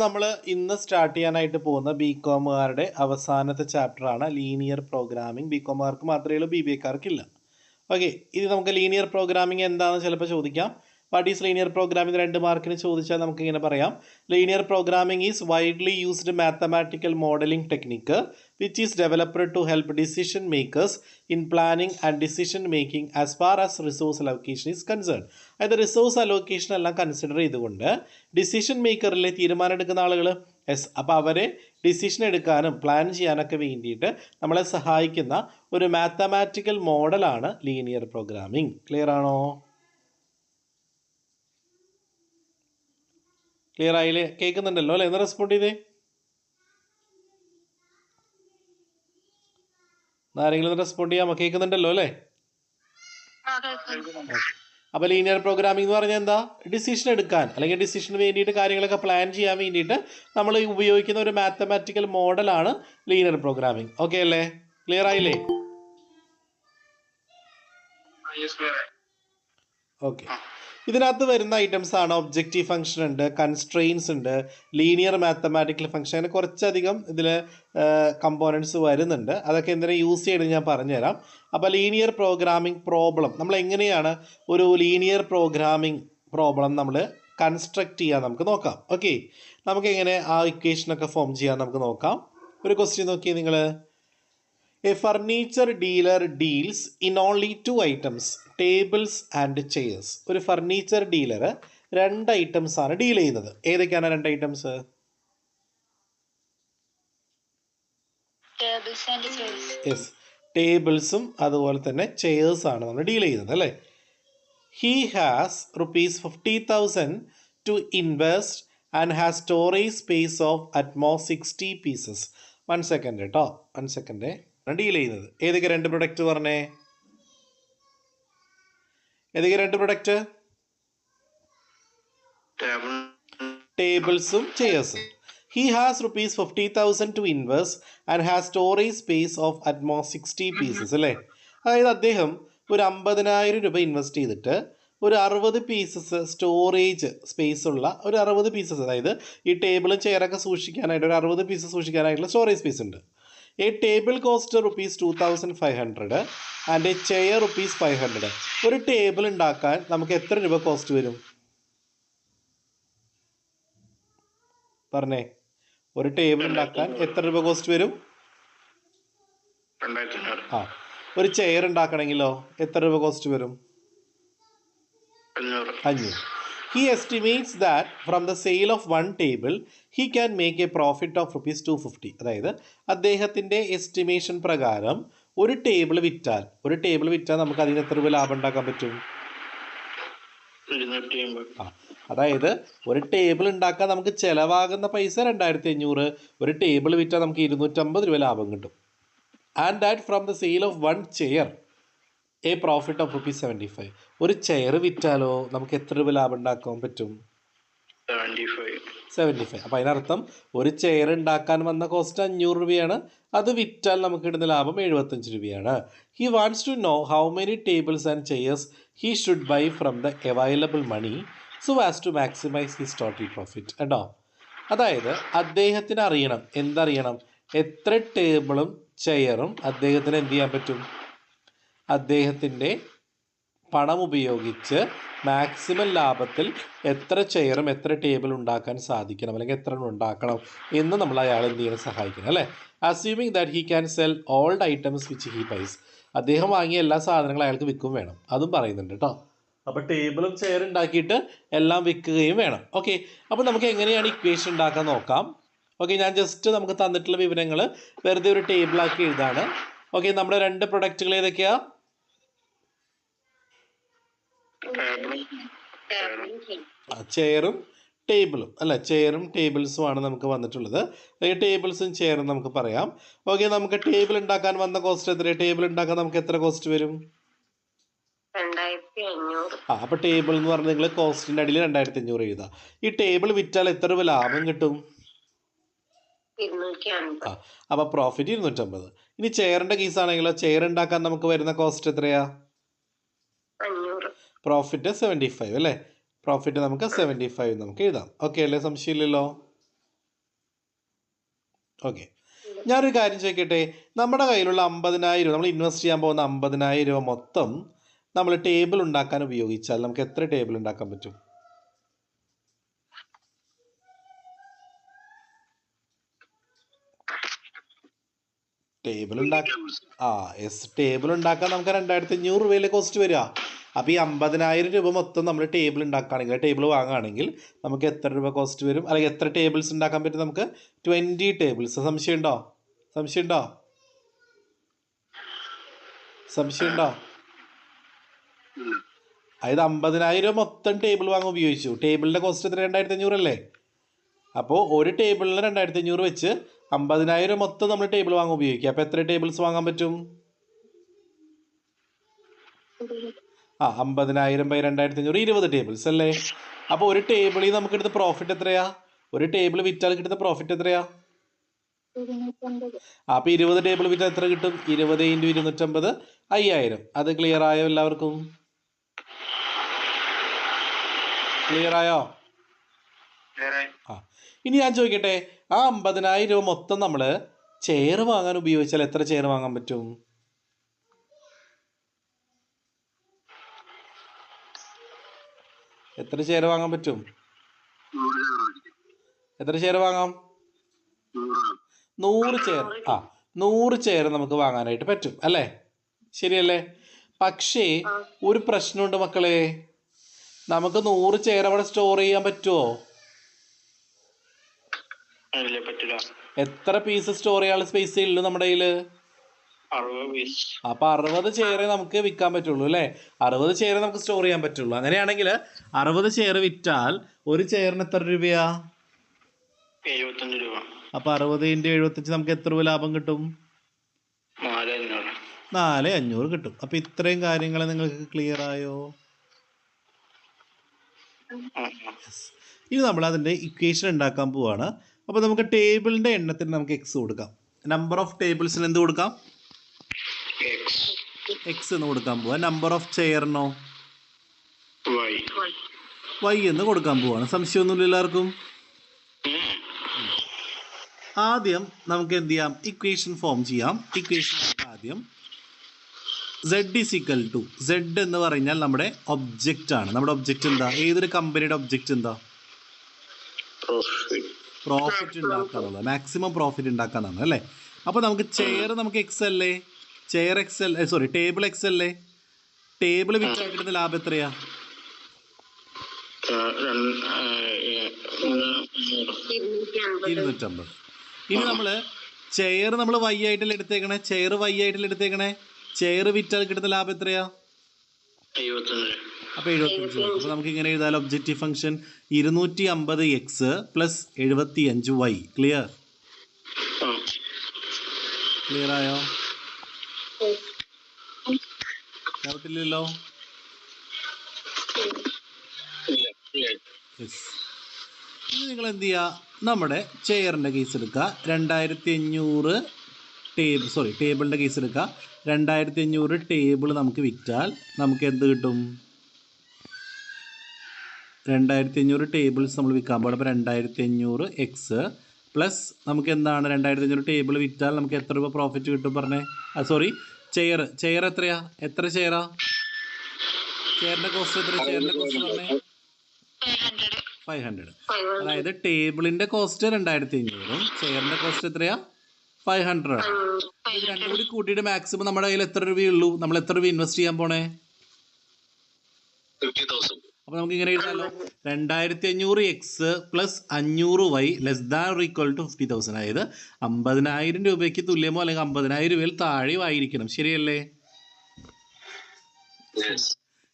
നമ്മൾ ഇന്ന് സ്റ്റാർട്ട് ചെയ്യാനായിട്ട് പോകുന്ന ബികോമുകാരുടെ അവസാനത്തെ ചാപ്റ്ററാണ് ലീനിയർ പ്രോഗ്രാമിംഗ്. ബികോമുകാർക്ക് മാത്രമേ ഉള്ളൂ, BBA-ക്കാർക്കില്ല. ഓക്കെ, ഇത് നമുക്ക് ലീനിയർ പ്രോഗ്രാമിംഗ് എന്താണെന്ന് ചിലപ്പോൾ ചോദിക്കാം. വാട്ട് ഈസ് ലീനിയർ പ്രോഗ്രാമിംഗ് 2 മാർക്കിന് ചോദിച്ചാൽ നമുക്ക് ഇങ്ങനെ പറയാം: linear programming is widely used mathematical modelling technique which is developed to help decision makers in planning and decision making as far as resource allocation is concern. അതായത് resource allocation എല്ലാം consider ചെയ്തുകൊണ്ട് decision മേക്കറിലെ തീരുമാനം എടുക്കുന്ന ആളുകൾ അപ്പോൾ അവരെ decision എടുക്കാനും പ്ലാൻ ചെയ്യാനൊക്കെ വേണ്ടിയിട്ട് നമ്മളെ സഹായിക്കുന്ന ഒരു മാത്തമാറ്റിക്കൽ മോഡലാണ് ലീനിയർ പ്രോഗ്രാമിംഗ്. ക്ലിയർ ആണോ? ക്ലിയർ ആയില്ലേ? കേൾക്കുന്നുണ്ടല്ലോ അല്ലേ? എന്ന് റെസ്പോണ്ട് ചെയ്തേ. ആരെങ്കിലും റെസ്പോണ്ട് ചെയ്യാമോ? കേൾക്കുന്നുണ്ടല്ലോ അല്ലേ? അപ്പോൾ ലീനിയർ പ്രോഗ്രാമിംഗ് എന്ന് പറഞ്ഞാൽ എന്താ? ഡിസിഷൻ എടുക്കാൻ അല്ലെങ്കിൽ ഡിസിഷന് വേണ്ടിയിട്ട് കാര്യങ്ങളൊക്കെ പ്ലാൻ ചെയ്യാൻ വേണ്ടിയിട്ട് നമ്മൾ ഉപയോഗിക്കുന്ന ഒരു മാത്തമാറ്റിക്കൽ മോഡലാണ് ലീനിയർ പ്രോഗ്രാമിംഗ്. ഓക്കെ അല്ലേ? ക്ലിയർ ആയില്ലേ? ഓക്കെ, ഇതിനകത്ത് വരുന്ന ഐറ്റംസ് ആണ് ഒബ്ജക്റ്റീവ് ഫംഗ്ഷൻ ഉണ്ട്, കൺസ്ട്രെയിൻസ് ഉണ്ട്, ലീനിയർ മാത്തമാറ്റിക്കൽ ഫംഗ്ഷൻ, അങ്ങനെ കുറച്ചധികം ഇതിൽ കമ്പോണൻസ് വരുന്നുണ്ട്. അതൊക്കെ എന്തിനാ യൂസ് ചെയ്യണമെന്ന് ഞാൻ പറഞ്ഞുതരാം. അപ്പോൾ ലീനിയർ പ്രോഗ്രാമിംഗ് പ്രോബ്ലം നമ്മൾ എങ്ങനെയാണ് ഒരു ലീനിയർ പ്രോഗ്രാമിംഗ് പ്രോബ്ലം നമ്മൾ കൺസ്ട്രക്റ്റ് ചെയ്യാൻ നമുക്ക് നോക്കാം. ഓക്കെ, നമുക്ക് എങ്ങനെ ആ ഇക്വേഷനൊക്കെ ഫോം ചെയ്യാൻ നമുക്ക് നോക്കാം. ഒരു ക്വസ്റ്റ്യൻ നോക്കിയേ നിങ്ങൾ. A furniture dealer deals in only 2 items, tables and chairs. ഒരു ഫർണിച്ചർ ഡീലർ 2 ഐറ്റംസ് ആണ് ഡീൽ ചെയ്യുന്നത്. ഏതൊക്കെയാണ് 2 ഐറ്റംസ്? യെസ്, ടേബിൾസും അതുപോലെ തന്നെ ചെയേഴ്സ് ആണ് നമ്മൾ ഡീൽ ചെയ്യുന്നത് അല്ലേ. He has ₹50,000 to invest and has storage space of at most 60 pieces. 1 second കേട്ടോ, 1 സെക്കൻഡ്. ഡീൽ ചെയ്യുന്നത് ഏതൊക്കെ 2 പ്രൊഡക്റ്റ് പറഞ്ഞേ? ഏതൊക്കെ 2 പ്രൊഡക്റ്റ്? ടേബിൾസും ചെയേഴ്സും. He has ₹50,000 to invest and has storage space of at most 60 pieces അല്ലേ. അതായത് അദ്ദേഹം ഒരു 50,000 രൂപ ഇൻവെസ്റ്റ് ചെയ്തിട്ട് ഒരു 60 പീസസ് സ്റ്റോറേജ് സ്പേസ് ഉള്ള ഒരു 60 പീസസ്, അതായത് ഈ ടേബിളും ചെയറൊക്കെ സൂക്ഷിക്കാനായിട്ട് ഒരു 60 പീസസ് സൂക്ഷിക്കാനായിട്ടുള്ള സ്റ്റോറേജ് സ്പേസ് ഉണ്ട്. A table cost ₹2,500 and a chair ₹500. ഒരു ടേബിൾ ഉണ്ടാക്കാൻ നമുക്ക് എത്ര രൂപ കോസ്റ്റ് വരും? പറഞ്ഞേ, ഒരു ടേബിൾ ഉണ്ടാക്കാൻ എത്ര രൂപ കോസ്റ്റ് വരും? ആ, ഒരു ചെയർ ഉണ്ടാക്കണമെങ്കിലോ എത്ര രൂപ കോസ്റ്റ് വരും? 500. He estimates that from the sale of one table, he can make a profit of ₹250. അതായത് അദ്ദേഹത്തിൻ്റെ എസ്റ്റിമേഷൻ പ്രകാരം ഒരു ടേബിൾ വിറ്റാൽ നമുക്ക് അതിന് എത്ര രൂപ ലാഭം ഉണ്ടാക്കാൻ പറ്റും? അതായത് ഒരു ടേബിൾ ഉണ്ടാക്കാൻ നമുക്ക് ചിലവാകുന്ന പൈസ 2,500, ഒരു ടേബിൾ വിറ്റാൽ നമുക്ക് 250 രൂപ ലാഭം കിട്ടും. And that from the sale of one chair A profit of ₹75. ഒരു ചെയർ വിറ്റാലോ നമുക്ക് എത്ര രൂപ ലാഭം ഉണ്ടാക്കാൻ പറ്റും? 75. അപ്പോൾ അതിനർത്ഥം ഒരു ചെയർ ഉണ്ടാക്കാൻ വന്ന കോസ്റ്റ് 500 രൂപയാണ്, അത് വിറ്റാൽ നമുക്ക് കിട്ടുന്ന ലാഭം 75 രൂപയാണ്. He wants to know how many tables and chairs he should buy from the available money so as to maximise his total profit. കേട്ടോ, അതായത് അദ്ദേഹത്തിന് അറിയണം, എന്തറിയണം? എത്ര ടേബിളും ചെയറും അദ്ദേഹത്തിന് എന്ത് ചെയ്യാൻ പറ്റും? അദ്ദേഹത്തിൻ്റെ പണം ഉപയോഗിച്ച് മാക്സിമം ലാഭത്തിൽ എത്ര ചെയറും എത്ര ടേബിൾ ഉണ്ടാക്കാൻ സാധിക്കണം, അല്ലെങ്കിൽ എത്ര ഉണ്ടാക്കണം എന്ന് നമ്മൾ അയാൾ എന്ത് ചെയ്യാൻ സഹായിക്കണം അല്ലേ. Assuming that he can sell old items which he buys. അദ്ദേഹം വാങ്ങിയ എല്ലാ സാധനങ്ങളും അയാൾക്ക് വിൽക്കും വേണം, അതും പറയുന്നുണ്ട് കേട്ടോ. അപ്പോൾ ടേബിളും ചെയർ ഉണ്ടാക്കിയിട്ട് എല്ലാം വിൽക്കുകയും വേണം. ഓക്കെ, അപ്പോൾ നമുക്ക് എങ്ങനെയാണ് ഇക്വേഷൻ ഉണ്ടാക്കാൻ നോക്കാം. ഓക്കെ, ഞാൻ ജസ്റ്റ് നമുക്ക് തന്നിട്ടുള്ള വിവരങ്ങൾ വെറുതെ ഒരു ടേബിളാക്കി എഴുതാണ്. ഓക്കെ, നമ്മുടെ 2 പ്രൊഡക്റ്റുകൾ ഏതൊക്കെയാണ്? ചെയറും ടേബിളും അല്ല, ചെയറും ടേബിൾസും ആണ് നമുക്ക് വന്നിട്ടുള്ളത്. ടേബിൾസും ചെയറും നമുക്ക് പറയാം. ഓക്കെ, നമുക്ക് ടേബിൾ ഉണ്ടാക്കാൻ വന്ന കോസ്റ്റ് എത്ര? ടേബിൾ ഉണ്ടാക്കാൻ നമുക്ക് എത്ര കോസ്റ്റ് വരും? 2,500. അപ്പോൾ ടേബിൾ എന്ന് പറഞ്ഞാൽ നിങ്ങൾ കോസ്റ്റിൻ്റെ അടിയിൽ 2,500 എഴുതാം. ഈ ടേബിൾ വിറ്റാൽ എത്ര രൂപ ലാഭം കിട്ടും? 250. അപ്പോൾ പ്രോഫിറ്റ് 250. ഇനി ചെയറിൻ്റെ കേസാണെങ്കിലോ, ചെയർ ഉണ്ടാക്കാൻ നമുക്ക് വരുന്ന കോസ്റ്റ് എത്രയാ? 500. പ്രോഫിറ്റ് 75 അല്ലേ. പ്രോഫിറ്റ് നമുക്ക് 75 നമുക്ക് എഴുതാം. ഓക്കെ അല്ലേ? സംശയമില്ലല്ലോ. ഓക്കെ, ഞാനൊരു കാര്യം ചോദിക്കട്ടെ. നമ്മുടെ കയ്യിലുള്ള 50,000 നമ്മൾ ഇൻവെസ്റ്റ് ചെയ്യാൻ പോകുന്ന 50,000 രൂപ മൊത്തം നമ്മൾ ടേബിൾ ഉണ്ടാക്കാൻ ഉപയോഗിച്ചാൽ നമുക്ക് എത്ര ടേബിൾ ഉണ്ടാക്കാൻ പറ്റും? ടേബിൾ ടേബിൾ ഉണ്ടാക്കാൻ നമുക്ക് 2,500 രൂപയിലെ കോസ്റ്റ് വരിക. അപ്പോൾ ഈ 50,000 രൂപ മൊത്തം നമ്മൾ ടേബിൾ ഉണ്ടാക്കുകയാണെങ്കിൽ, ടേബിൾ വാങ്ങുകയാണെങ്കിൽ നമുക്ക് എത്ര രൂപ കോസ്റ്റ് വരും? അല്ലെങ്കിൽ എത്ര ടേബിൾസ് ഉണ്ടാക്കാൻ പറ്റും നമുക്ക്? 20 ടേബിൾസ്. സംശയമുണ്ടോ? സംശയമുണ്ടോ? സംശയമുണ്ടോ? അതായത് 50,000 രൂപ മൊത്തം ടേബിൾ വാങ്ങാൻ ഉപയോഗിച്ചു. ടേബിളിൻ്റെ കോസ്റ്റ് എത്ര? 2,500 അല്ലേ? അപ്പോൾ ഒരു ടേബിളിന് 2,500 വെച്ച് 50,000 മൊത്തം നമ്മൾ ടേബിൾ വാങ്ങാൻ ഉപയോഗിക്കുക. അപ്പോൾ എത്ര ടേബിൾസ് വാങ്ങാൻ പറ്റും? 50,000 ബൈ 2,500 20 ടേബിൾസ് അല്ലേ? അപ്പോൾ ഒരു ടേബിളിൽ നമുക്ക് കിട്ടുന്ന പ്രോഫിറ്റ് എത്രയാ? ഒരു ടേബിൾ വിറ്റാൽ കിട്ടുന്ന പ്രോഫിറ്റ് എത്രയാ? അപ്പോൾ 20 ടേബിൾ വിറ്റാൽ എത്ര കിട്ടും? 20 × 250 5,000. അത് ക്ലിയർ ആയോ എല്ലാവർക്കും? ക്ലിയർ ആയോ? ഇനി ഞാൻ ചോദിക്കട്ടെ, ആ 50,000 രൂപ മൊത്തം നമ്മൾ ചെയർ വാങ്ങാൻ ഉപയോഗിച്ചാൽ എത്ര ചെയർ വാങ്ങാൻ പറ്റും? എത്ര ചെയർ വാങ്ങാൻ പറ്റും? എത്ര ചെയർ വാങ്ങാം? 100 ചെയർ. 100 ചെയർ നമുക്ക് വാങ്ങാനായിട്ട് പറ്റും അല്ലേ? ശരിയല്ലേ? പക്ഷേ ഒരു പ്രശ്നമുണ്ട് മക്കളെ. നമുക്ക് 100 ചെയർ അവിടെ സ്റ്റോർ ചെയ്യാൻ പറ്റുമോ? എത്ര പീസ് സ്റ്റോർ ചെയ്യാനുള്ള സ്പേസ് ഉള്ളൂ നമ്മുടെ കയ്യില്? 60. അപ്പൊ 60 ചെയറേ നമുക്ക് വിൽക്കാൻ പറ്റുള്ളൂ അല്ലേ? 60 ചെയർ നമുക്ക് സ്റ്റോർ ചെയ്യാൻ പറ്റുള്ളൂ. അങ്ങനെയാണെങ്കിൽ 60 ചെയർ വിറ്റാൽ ഒരു ചെയറിന് എത്ര രൂപയാ? 75 രൂപ. അപ്പൊ 60 × 75 നമുക്ക് എത്ര രൂപ ലാഭം കിട്ടും? 4,500 കിട്ടും. അപ്പൊ ഇത്രയും കാര്യങ്ങൾ നിങ്ങൾക്ക് ക്ലിയർ ആയോ? ഇനി നമ്മൾ അതിൻ്റെ ഇക്വേഷൻ ഉണ്ടാക്കാൻ പോവാണ്. അപ്പോൾ നമുക്ക് ടേബിളിൻ്റെ എണ്ണത്തിന് നമുക്ക് എക്സ് കൊടുക്കാം. നമ്പർ ഓഫ് ടേബിൾസിന് എന്ത് കൊടുക്കാം? എക്സ് എന്ന് കൊടുക്കാൻ പോവാം. Number of ചെയറിനോ? വൈ എന്ന് കൊടുക്കാൻ പോവാണ്. സംശയമൊന്നുമില്ല എല്ലാവർക്കും? ആദ്യം നമുക്ക് എന്ത് ചെയ്യാം? ഇക്വേഷൻ ഫോം ചെയ്യാം. ഇക്വേഷൻ ആദ്യം Z എന്ന് പറഞ്ഞാൽ നമ്മുടെ ഒബ്ജക്റ്റ് ആണ്. നമ്മുടെ ഒബ്ജക്റ്റ് എന്താ? ഏതൊരു കമ്പനിയുടെ ഒബ്ജക്റ്റ് എന്താ? പ്രോഫിറ്റ് ഉണ്ടാക്കാന്നുള്ളത്, മാക്സിമം പ്രോഫിറ്റ് ഉണ്ടാക്കാന്നാണ് അല്ലേ? അപ്പോൾ നമുക്ക് ചെയർ നമുക്ക് എക്സ് അല്ലേ? ടേബിൾ എക്സ് അല്ലേ? ടേബിൾ വിറ്റാൽ കിട്ടുന്ന ലാഭം എത്രയാ? 250. ഇനി നമ്മൾ ചെയർ നമ്മൾ വൈ ആയിട്ടല്ലേ എടുത്തേക്കണേ? ചെയർ വിറ്റാൽ കിട്ടുന്ന ലാഭം എത്രയാ? 75. അപ്പോൾ 75. അപ്പോൾ നമുക്ക് ഇങ്ങനെ എഴുതാലോ, objective function 250x + 75y. Clear ആയോ? ഡൗട്ടില്ലല്ലോ? ഇനി നിങ്ങൾ എന്ത് ചെയ്യുക? നമ്മുടെ ചെയറിൻ്റെ കേസ് എടുക്കുക. 2,500 ടേബിളിൻ്റെ കേസ് എടുക്കുക. 2,500 ടേബിൾ നമുക്ക് വിറ്റാൽ നമുക്ക് എന്ത് കിട്ടും? 2,500 ടേബിൾസ് നമ്മൾ വിൽക്കാൻ പാടും. അപ്പോൾ 2,500x പ്ലസ് നമുക്ക് എന്താണ്? 2,500 ടേബിൾ വിറ്റാൽ നമുക്ക് എത്ര രൂപ പ്രോഫിറ്റ് കിട്ടും പറഞ്ഞേ? ചെയർ എത്രയാ? എത്ര ചെയറാ? ചെയറിൻ്റെ കോസ്റ്റ് എത്ര? ചെയറിൻ്റെ കോസ്റ്റ് പറഞ്ഞേ? 500. അതായത് ടേബിളിൻ്റെ കോസ്റ്റ് 2,500, ചെയറിൻ്റെ കോസ്റ്റ് എത്രയാ? 500. ഇത് രണ്ടും കൂടി കൂട്ടിയിട്ട് മാക്സിമം നമ്മുടെ കയ്യിൽ എത്ര രൂപയുള്ളൂ? നമ്മൾ എത്ര രൂപ ഇൻവെസ്റ്റ് ചെയ്യാൻ പോണേ? 50,000. അപ്പോൾ നമുക്ക് ഇങ്ങനെ എഴുതാമല്ലോ, 2,500x + 500y ≤ 50,000. അതായത് 50,000 രൂപയ്ക്ക് തുല്യമോ അല്ലെങ്കിൽ 50,000 രൂപയിൽ താഴെയോ ആയിരിക്കണം. ശരിയല്ലേ?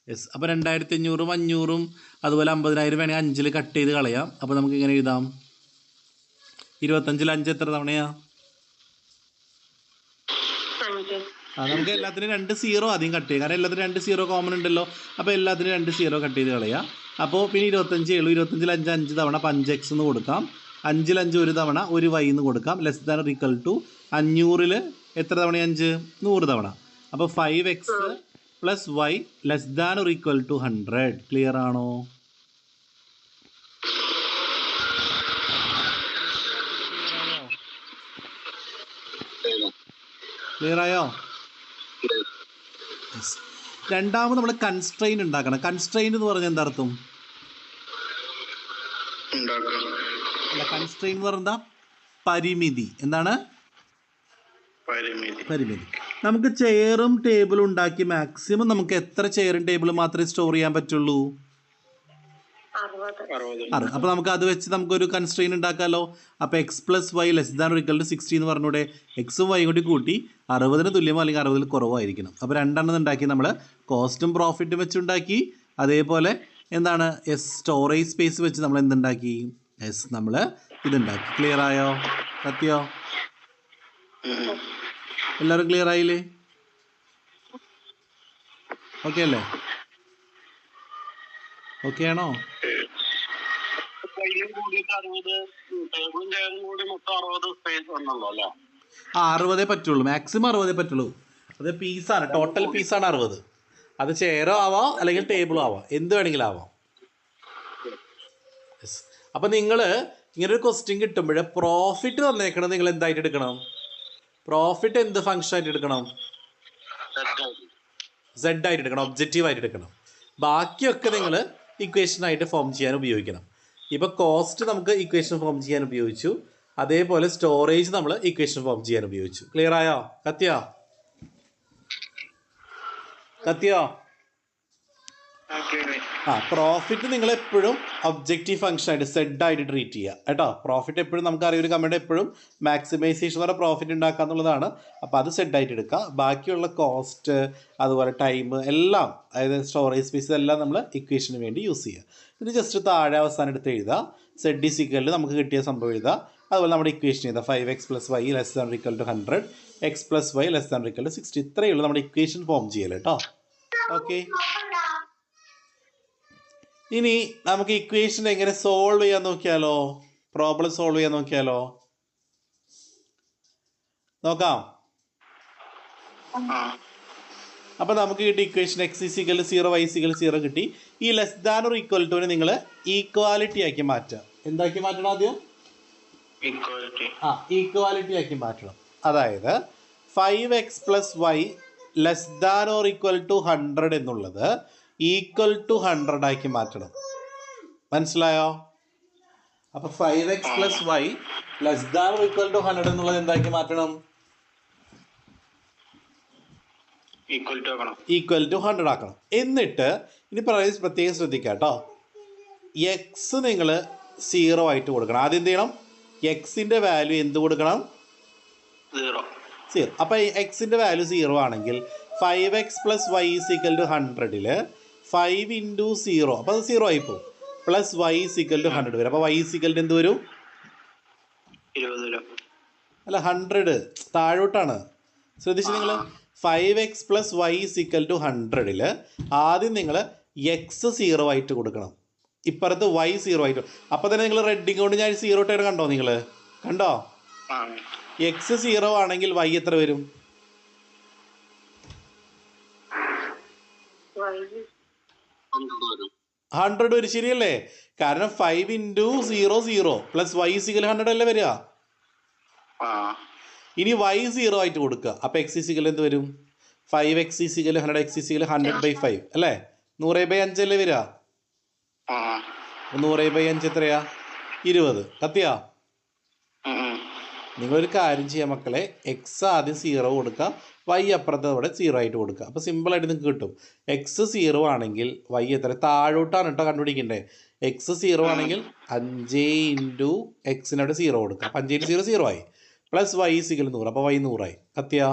യെസ്. അപ്പോൾ 2,500 500 അതുപോലെ 50,000 വേണമെങ്കിൽ 5-ൽ കട്ട് ചെയ്ത് കളയാം. അപ്പോൾ നമുക്ക് ഇങ്ങനെ എഴുതാം, 25-ൽ 5 എത്ര തവണയാ? നമുക്ക് എല്ലാത്തിനും 2 0 ആദ്യം കട്ട് ചെയ്യാം. കാരണം എല്ലാത്തിനും 2 0 കോമൺ ഉണ്ടല്ലോ. അപ്പോൾ എല്ലാത്തിനും 2 0 കട്ട് ചെയ്ത് കളയാം. അപ്പോൾ പിന്നെ 25 ഉള്ളൂ. 25-ൽ 5 5 തവണ. അപ്പോൾ 5x എന്ന് കൊടുക്കാം. 5-ൽ 5 1 തവണ, 1y എന്ന് കൊടുക്കാം. <= 500-ൽ എത്ര തവണ? 5 100 തവണ. അപ്പോൾ 5x + y <= 100. ക്ലിയർ ആണോ? ക്ലിയർ ആയോ? രണ്ടാമത് നമ്മൾ കൺസ്ട്രെയിൻ ഉണ്ടാക്കണം. കൺസ്ട്രെയിൻ എന്ന് പറഞ്ഞാൽ എന്താ അർത്ഥം? അല്ല, കൺസ്ട്രെയിൻ എന്ന് പറഞ്ഞാൽ പരിമിതി. എന്താണ്? പരിമിതി. നമുക്ക് ചെയറും ടേബിളും ഉണ്ടാക്കി മാക്സിമം നമുക്ക് എത്ര ചെയറും ടേബിളും മാത്രമേ സ്റ്റോർ ചെയ്യാൻ പറ്റുള്ളൂ? 6. അപ്പോൾ നമുക്ക് അത് വെച്ച് നമുക്കൊരു കൺസ്ട്രെയിൻ ഉണ്ടാക്കാമല്ലോ. അപ്പോൾ X plus Y less than or equal to 60 എന്ന് പറഞ്ഞൂടെ? എക്സും വൈ കൂടി കൂട്ടി 60 തുല്യമോ അല്ലെങ്കിൽ 60 കുറവായിരിക്കണം. അപ്പോൾ രണ്ടെണ്ണം ഉണ്ടാക്കി നമ്മൾ കോസ്റ്റും പ്രോഫിറ്റും വെച്ചുണ്ടാക്കി. അതേപോലെ എന്താണ് സ്റ്റോറേജ് സ്പേസ് വെച്ച് നമ്മൾ എന്തുണ്ടാക്കി? നമ്മൾ ഇതുണ്ടാക്കി. ക്ലിയർ ആയോ? സത്യോ? എല്ലാവരും ക്ലിയർ ആയില്ലേ? ഓക്കെ അല്ലേ? ഓക്കെ ആണോ? 60 പറ്റുള്ളൂ. മാക്സിമം 60 പറ്റുള്ളൂ. അത് പീസാണ്, ടോട്ടൽ പീസാണ് 60. അത് ചെയറോ ആവാം അല്ലെങ്കിൽ ടേബിളോ ആവാം, എന്ത് വേണമെങ്കിലും ആവാം. അപ്പം നിങ്ങൾ ഇങ്ങനൊരു ക്വസ്റ്റ്യൻ കിട്ടുമ്പോൾ പ്രോഫിറ്റ് തന്നേക്കണം. നിങ്ങൾ എന്തായിട്ട് എടുക്കണം? പ്രോഫിറ്റ് എന്ത് ഫംഗ്ഷൻ ആയിട്ട് എടുക്കണം? സെഡ് ആയിട്ട് എടുക്കണം, ഒബ്ജക്റ്റീവ് ആയിട്ട് എടുക്കണം. ബാക്കിയൊക്കെ നിങ്ങൾ ഇക്വേഷനായിട്ട് ഫോം ചെയ്യാൻ ഉപയോഗിക്കണം. ഇപ്പോൾ കോസ്റ്റ് നമുക്ക് ഇക്വേഷൻ ഫോം ചെയ്യാൻ ഉപയോഗിച്ചു. അതേപോലെ സ്റ്റോറേജ് നമ്മൾ ഇക്വേഷൻ ഫോം ചെയ്യാൻ ഉപയോഗിച്ചു. ക്ലിയർ ആയോ? കത്തിയോ? പ്രോഫിറ്റ് നിങ്ങൾ എപ്പോഴും ഒബ്ജക്റ്റീവ് ഫംഗ്ഷൻ ആയിട്ട് സെഡ് ആയിട്ട് ട്രീറ്റ് ചെയ്യുക കേട്ടോ. പ്രോഫിറ്റ് എപ്പോഴും നമുക്കറിയാം, ഒരു കമ്പനിയുടെ എപ്പോഴും മാക്സിമൈസേഷൻ എന്ന് പറഞ്ഞാൽ പ്രോഫിറ്റ് ഉണ്ടാക്കുക എന്നുള്ളതാണ്. അപ്പോൾ അത് സെഡ് ആയിട്ട് എടുക്കുക. ബാക്കിയുള്ള കോസ്റ്റ് അതുപോലെ ടൈം എല്ലാം, അതായത് സ്റ്റോറേജ് സ്പേസ് എല്ലാം നമ്മൾ ഇക്വേഷന് വേണ്ടി യൂസ് ചെയ്യുക. ഇത് ജസ്റ്റ് താഴെ അവസാനം എടുത്ത് എഴുതുക. സെഡ് ഈസ് ഈക്വൽ ടു നമുക്ക് കിട്ടിയ സംഭവം എഴുതുക. അതുപോലെ നമ്മുടെ ഇക്വേഷൻ ചെയ്താൽ 5x + y less than or equal to 100, x + y less than or equal to 60. ഇത്രയേ ഉള്ളൂ നമ്മുടെ ഇക്വേഷൻ ഫോം ചെയ്യൽ കേട്ടോ. ഓക്കെ, ഇനി നമുക്ക് ഇക്വേഷൻ എങ്ങനെ സോൾവ് ചെയ്യാൻ നോക്കിയാലോ? പ്രോബ്ലം സോൾവ് ചെയ്യാൻ നോക്കിയാലോ? നോക്കാം. അപ്പം നമുക്ക് കിട്ടി ഇക്വേഷൻ x = 0 y = 0 കിട്ടി. ഈ ലെസ് ദാൻ ഓർ ഈക്വൽ ടുവിനെ നിങ്ങൾ ഈക്വാലിറ്റി ആക്കി മാറ്റുക. എന്താക്കി മാറ്റണം? ആദ്യം ഈക്വാലിറ്റി ആക്കി മാറ്റണം. അതായത് 5x + y less than or equal to 100 എന്നുള്ളത് ഈക്വൽ ടു 100 ആക്കി മാറ്റണം. മനസ്സിലായോ? അപ്പോൾ 5x + y less than or equal to 100 എന്നുള്ളത് എന്താക്കി മാറ്റണം? ഈക്വൽ ടു 100 ആക്കണം. എന്നിട്ട് ഇനി പറയുന്നത് പ്രത്യേകം ശ്രദ്ധിക്കുക കേട്ടോ. എക്സ് നിങ്ങൾ 0 ആയിട്ട് കൊടുക്കണം. ആദ്യം എന്ത് ചെയ്യണം? എക്സിൻ്റെ വാല്യൂ എന്ത് കൊടുക്കണം? 0. അപ്പോൾ എക്സിൻ്റെ വാല്യൂ 0 ആണെങ്കിൽ 5x + y = 100ൽ 5 × 0, അപ്പോൾ അത് 0 ആയിപ്പോവും. പ്ലസ് y = 100 വരും. അപ്പോൾ y = എന്ത് വരും? 20. അല്ല, 100 താഴോട്ടാണ്. ശ്രദ്ധിച്ചു നിങ്ങൾ. 5x + y = 100ൽ ആദ്യം നിങ്ങൾ എക്സ് 0 ആയിട്ട് കൊടുക്കണം. ഇപ്പുറത്ത് y 0 ആയിട്ട്. അപ്പോൾ തന്നെ നിങ്ങൾ റെഡിങ് കൊണ്ട് ഞാൻ 0 ഇട്ട് കണ്ടോ? നിങ്ങൾ കണ്ടോ? എക്സ് 0 ആണെങ്കിൽ y എത്ര വരും? 100 വരും. ശരിയല്ലേ? കാരണം 5 × 0 0 പ്ലസ് y = 100 അല്ലേ വരിക. ഇനി y 0 ആയിട്ട് കൊടുക്കുക. അപ്പോൾ x = എന്ത് വരും? 5x = 100, x = 100/5 അല്ലേ? 100/5 അല്ലേ വരിക? 100/5 എത്രയാ? 20. കത്തിയാ? നിങ്ങളൊരു കാര്യം ചെയ്യാം മക്കളെ, എക്സ് ആദ്യം 0 കൊടുക്കുക, വൈ അപ്പുറത്ത് അവിടെ 0 ആയിട്ട് കൊടുക്കുക. അപ്പോൾ സിമ്പിളായിട്ട് നിങ്ങൾക്ക് കിട്ടും. എക്സ് 0 ആണെങ്കിൽ വൈ എത്ര? താഴോട്ടാണ് കേട്ടോ കണ്ടുപിടിക്കണ്ടേ. എക്സ് 0 ആണെങ്കിൽ 5 × എക്സിനവിടെ 0 കൊടുക്കുക. അപ്പോൾ 5 × 0 0 ആയി. പ്ലസ് y = 100, അപ്പോൾ y 100 ആയി. കത്തിയാ?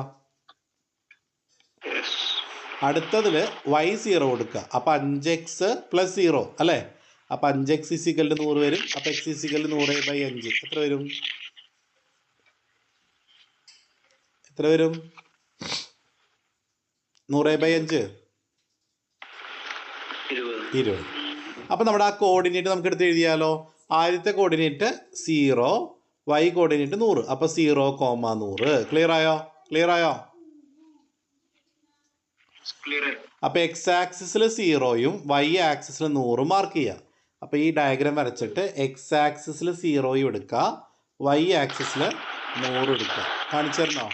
അടുത്തതിൽ y 0 കൊടുക്കുക. അപ്പോൾ 5x + 0 അല്ലേ? അപ്പോൾ 5x = 100 വരും. അപ്പോൾ x = 100/5. എത്ര വരും? എത്ര വരും? 100/5 20. അപ്പോൾ നമ്മുടെ ആ കോർഡിനേറ്റ് നമുക്ക് എടുത്ത് എഴുതിയാലോ. ആദ്യത്തെ കോർഡിനേറ്റ് 0, y കോർഡിനേറ്റ് 100. അപ്പോൾ 0,100. ക്ലിയർ ആയോ? അപ്പോൾ x ആക്സിസിൽ 0യും y ആക്സിസിൽ 100 മാർക്ക് ചെയ്യുക. അപ്പോൾ ഈ ഡയഗ്രാം വരച്ചിട്ട് x ആക്സിസിൽ 0യും എടുക്കുക, y ആക്സിസിൽ 100 എടുക്കുക. കാണിച്ചു തരണോ?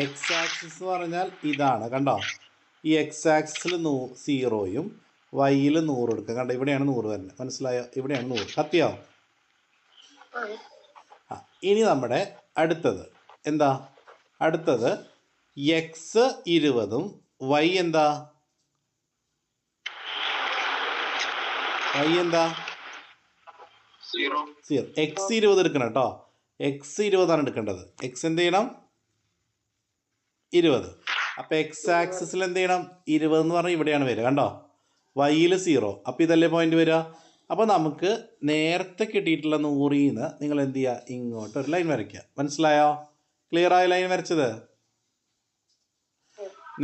എക്സ് ആക്സിസ് എന്ന് പറഞ്ഞാൽ ഇതാണ് കണ്ടോ. ഈ എക്സ് ആക്സിസിൽ 0യും വൈയിൽ 100 എടുക്കുക. കണ്ടോ, ഇവിടെയാണ് 100 വരുന്നത്. മനസ്സിലായോ? ഇവിടെയാണ് 100. കത്തിയോ? ഇനി നമ്മുടെ അടുത്തത് എന്താ? അടുത്തത് എക്സ് 20ഉം വൈ എന്താ? വൈ എന്താ? 0. എക്സ് 20 എടുക്കണം കേട്ടോ. എക്സ് 20ആണ് എടുക്കേണ്ടത്. എക്സ് എന്ത് ചെയ്യണം? 20. അപ്പോൾ എക്സ് ആക്സിസിൽ എന്ത് ചെയ്യണം? 20 എന്ന് പറഞ്ഞാൽ ഇവിടെയാണ് വരിക കണ്ടോ. വൈയിൽ 0. അപ്പോൾ ഇതല്ലേ പോയിന്റ് വരിക. അപ്പോൾ നമുക്ക് നേരത്തെ കിട്ടിയിട്ടുള്ള 100ൽ നിന്ന് നിങ്ങൾ എന്ത് ചെയ്യുക? ഇങ്ങോട്ട് ഒരു ലൈൻ വരയ്ക്കുക. മനസ്സിലായോ? ക്ലിയർ ആയ ലൈൻ വരച്ചത്?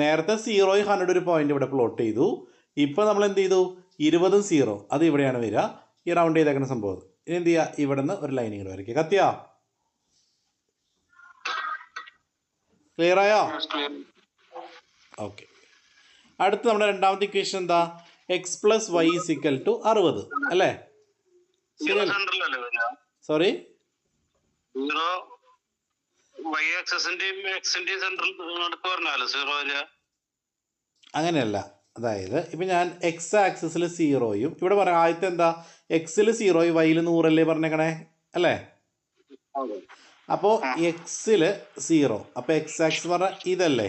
നേരത്തെ 0യും 100 ഒരു പോയിന്റ് ഇവിടെ പ്ലോട്ട് ചെയ്തു. ഇപ്പോൾ നമ്മൾ എന്ത് ചെയ്തു? 20ഉം 0 അത് ഇവിടെയാണ് വരിക. ഈ റൗണ്ട് ചെയ്തേക്കുന്ന സംഭവം. ഇനി എന്ത് ചെയ്യുക? ഇവിടെ നിന്ന് ഒരു ലൈൻ ഇങ്ങോട്ട് വരയ്ക്കുക. കത്തിയോ? ക്ലിയർ ആയോ? ഓക്കെ. അടുത്ത് നമ്മുടെ രണ്ടാമത്തെ ഇക്വേഷൻ എന്താ? X plus Y is equal to 60 അല്ലേ? സോറി, അങ്ങനെയല്ല. അതായത് ഇപ്പം ഞാൻ എക്സ് ആക്സിസിൽ 0യും ഇവിടെ പറയാം. ആദ്യത്തെ എന്താ? എക്സിൽ 0യും വൈയിൽ 100 അല്ലേ പറഞ്ഞേക്കണേ അല്ലേ? അപ്പോൾ എക്സിൽ 0, അപ്പോൾ എക്സ് ആക്സിസ് പറഞ്ഞാൽ ഇതല്ലേ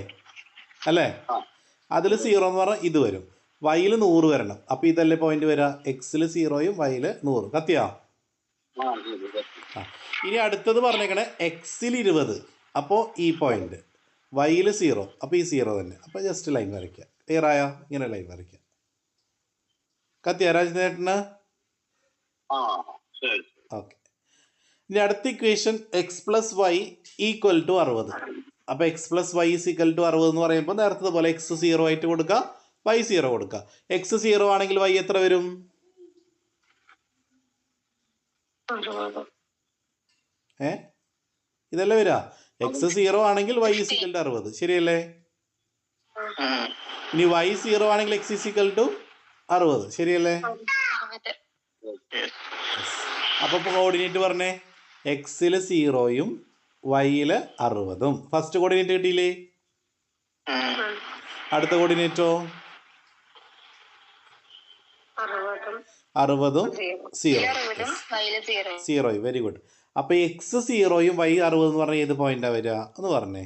അല്ലേ? അതിൽ 0 എന്ന് പറഞ്ഞാൽ ഇത് വരും. വൈയിൽ 100 വരണം. അപ്പോൾ ഇതല്ലേ പോയിന്റ് വരിക? എക്സിൽ 0യും വൈയിൽ 100. കത്തിയാ? ഇനി അടുത്തത് പറഞ്ഞേക്കണേ എക്സിൽ 20, അപ്പോൾ ഈ പോയിന്റ്. വൈയിൽ 0, അപ്പോൾ ഈ 0 തന്നെ. അപ്പോൾ ജസ്റ്റ് ലൈൻ വരയ്ക്കുക. ക്ലിയർ ആയോ? ഇങ്ങനെ ലൈൻ വരയ്ക്കുക. കത്തിയാ രാജേട്ടന്? ഓക്കെ. ഇനി അടുത്ത equation X plus Y equal to 60. അപ്പോൾ X plus Y is equal to 60 എന്ന് പറയുമ്പോൾ നേരത്തെ പോലെ എക്സ് 0 ആയിട്ട് കൊടുക്കുക, വൈ 0 കൊടുക്കുക. എക്സ് 0 ആണെങ്കിൽ വൈ എത്ര വരും? ഇതല്ലേ വരിക. എക്സ് 0 ആണെങ്കിൽ വൈ ഇസ് ഈക്വൽ ടു 60. ശരിയല്ലേ? ഇനി വൈ 0 ആണെങ്കിൽ എക്സ് ഇസ് ഈക്വൽ ടു 60. ശരിയല്ലേ? അപ്പോൾ കോർഡിനേറ്റ് പറഞ്ഞേ. എക്സിൽ 0യും വൈയിൽ 60ഉം. ഫസ്റ്റ് കോർഡിനേറ്റ് കിട്ടിയില്ലേ? അടുത്ത കോർഡിനേറ്റോ? 60ഉം 0യും. Very good. അപ്പോൾ എക്സ് 0യും വൈ 60 എന്ന് പറഞ്ഞാൽ ഏത് പോയിന്റാണ് വരിക എന്ന് പറഞ്ഞേ?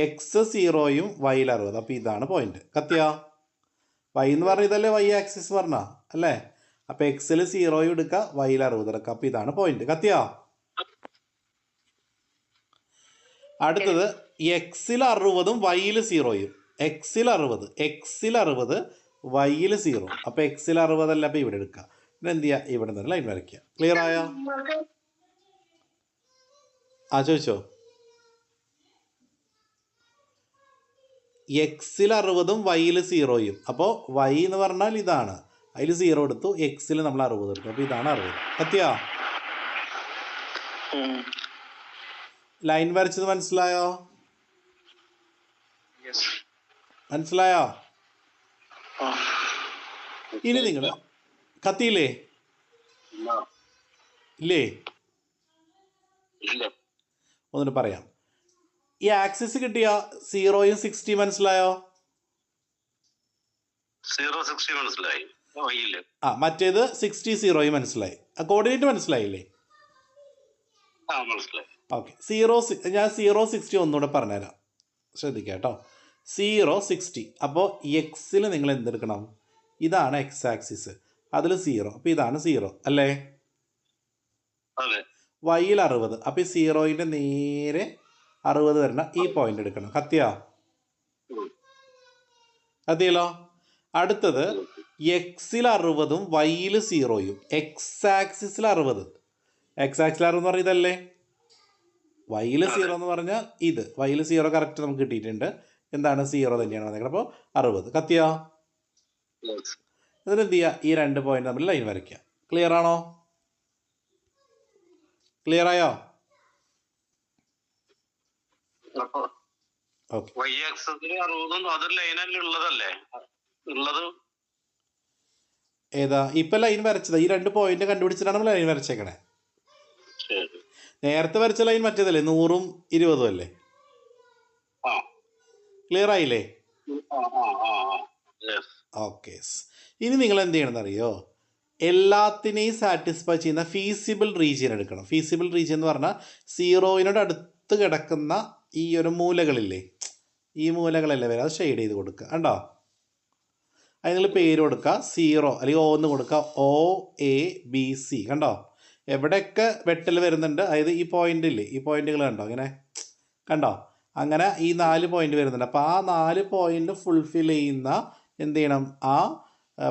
എക്സ് 0യും വൈയിൽ 60. അപ്പോൾ ഇതാണ് പോയിന്റ്. കത്തിയാ? വൈ എന്ന് പറഞ്ഞാൽ ഇതല്ലേ വൈ ആക്സിസ് പറഞ്ഞ അല്ലേ? അപ്പോൾ എക്സിൽ 0യും എടുക്കുക, വൈയിൽ 60 എടുക്കുക. അപ്പോൾ ഇതാണ് പോയിന്റ്. കത്തിയാ? അടുത്തത് എക്സിൽ 60ഉം വൈയിൽ 0യും. എക്സിൽ 60 വൈയിൽ 0. അപ്പോൾ എക്സിൽ 60 അല്ല, അപ്പോൾ ഇവിടെ എടുക്കുക. പിന്നെ എന്ത് ചെയ്യുക? ഇവിടെ നിന്ന് ലൈൻ വരയ്ക്കുക. ക്ലിയർ ആയോ? ചോദിച്ചോ? എക്സിൽ 60ഉം വൈയിൽ 0യും. അപ്പോൾ വൈ എന്ന് പറഞ്ഞാൽ ഇതാണ്. അതിൽ 0 എടുത്തു, എക്സിൽ നമ്മൾ 60 എടുത്തു. അപ്പോൾ ഇതാണ് 60. കത്തിയാ? ലൈൻ വരച്ചത് മനസ്സിലായോ? മനസ്സിലായോ? ഇനി നിങ്ങൾ കത്തിയില്ലേ? ഇല്ലേ? ഒന്നിട്ട് പറയാം. ഈ ആക്സിസ് കിട്ടിയ 0യും 60 മനസ്സിലായോ? 060 മനസ്സിലായി. മറ്റേത് 60 0യും മനസ്സിലായി. കോർഡിനേറ്റ് മനസ്സിലായില്ലേ? ഓക്കെ. ഞാൻ 060 ഒന്നുകൂടെ പറഞ്ഞുതരാം. ശ്രദ്ധിക്കുക കേട്ടോ. 060. അപ്പോൾ എക്സിൽ നിങ്ങൾ എന്തെടുക്കണം? ഇതാണ് എക്സ് ആക്സിസ്, അതിൽ 0. അപ്പോൾ ഇതാണ് 0 അല്ലേ? വൈയിൽ 60. അപ്പോൾ ഈ 0ൻ്റെ നേരെ 60 വരണ ഈ പോയിന്റ് എടുക്കണം. കത്തിയാ? കത്തിയല്ലോ. അടുത്തത് എക്സിൽ 60ഉം വൈയിൽ 0യും. എക്സ് ആക്സിസിൽ 60. എക്സ് ആക്സിൽ 60 എന്ന് പറഞ്ഞാൽ ഇതല്ലേ? വൈയിൽ 0 എന്ന് പറഞ്ഞാൽ ഇത്. വൈയിൽ 0 കറക്റ്റ് നമുക്ക് കിട്ടിയിട്ടുണ്ട്. എന്താണ്? 0 തന്നെയാണ് വന്നേക്കുന്നത്. അപ്പോൾ 60. കത്തിയാ? എന്നിട്ട് എന്ത് ചെയ്യുക? ഈ 2 പോയിന്റ് നമ്മൾ ലൈൻ വരയ്ക്കുക. ക്ലിയർ ആണോ? ക്ലിയർ ആയോ? ഓക്കെ. ഏതാ ഇപ്പം ലൈൻ വരച്ചത്? ഈ 2 പോയിന്റ് കണ്ടുപിടിച്ചിട്ടാണ് നമ്മൾ ലൈൻ വരച്ചേക്കണേ. നേരത്തെ വരച്ച ലൈൻ മറ്റേതല്ലേ 100ഉം 20ഉം അല്ലേ? ആ ക്ലിയർ ആയില്ലേ? ആ ആ ആ ആ യെസ്. ഓക്കെ. ഇനി നിങ്ങൾ എന്ത് ചെയ്യണമെന്ന് അറിയോ? എല്ലാത്തിനെയും സാറ്റിസ്ഫൈ ചെയ്യുന്ന ഫീസിബിൾ റീജിയൻ എടുക്കണം. ഫീസിബിൾ റീജിയൻ എന്ന് പറഞ്ഞാൽ സീറോയിനോട് അടുത്ത് കിടക്കുന്ന ഈ ഒരു മൂലകളില്ലേ, ഈ മൂലകളല്ലേ വരെ അത് ഷെയ്ഡ് ചെയ്ത് കൊടുക്കുക. കണ്ടോ? അത് നിങ്ങൾ പേര് കൊടുക്കുക, 0 അല്ലെങ്കിൽ O എന്ന് കൊടുക്കുക, OABC. കണ്ടോ? എവിടെയൊക്കെ വെട്ടൽ വരുന്നുണ്ട്, അതായത് ഈ പോയിന്റ് ഇല്ലേ, ഈ പോയിന്റുകൾ കണ്ടോ ഇങ്ങനെ, കണ്ടോ? അങ്ങനെ ഈ 4 പോയിന്റ് വരുന്നുണ്ട്. അപ്പോൾ ആ 4 പോയിന്റ് ഫുൾഫിൽ ചെയ്യുന്ന എന്ത് ചെയ്യണം? ആ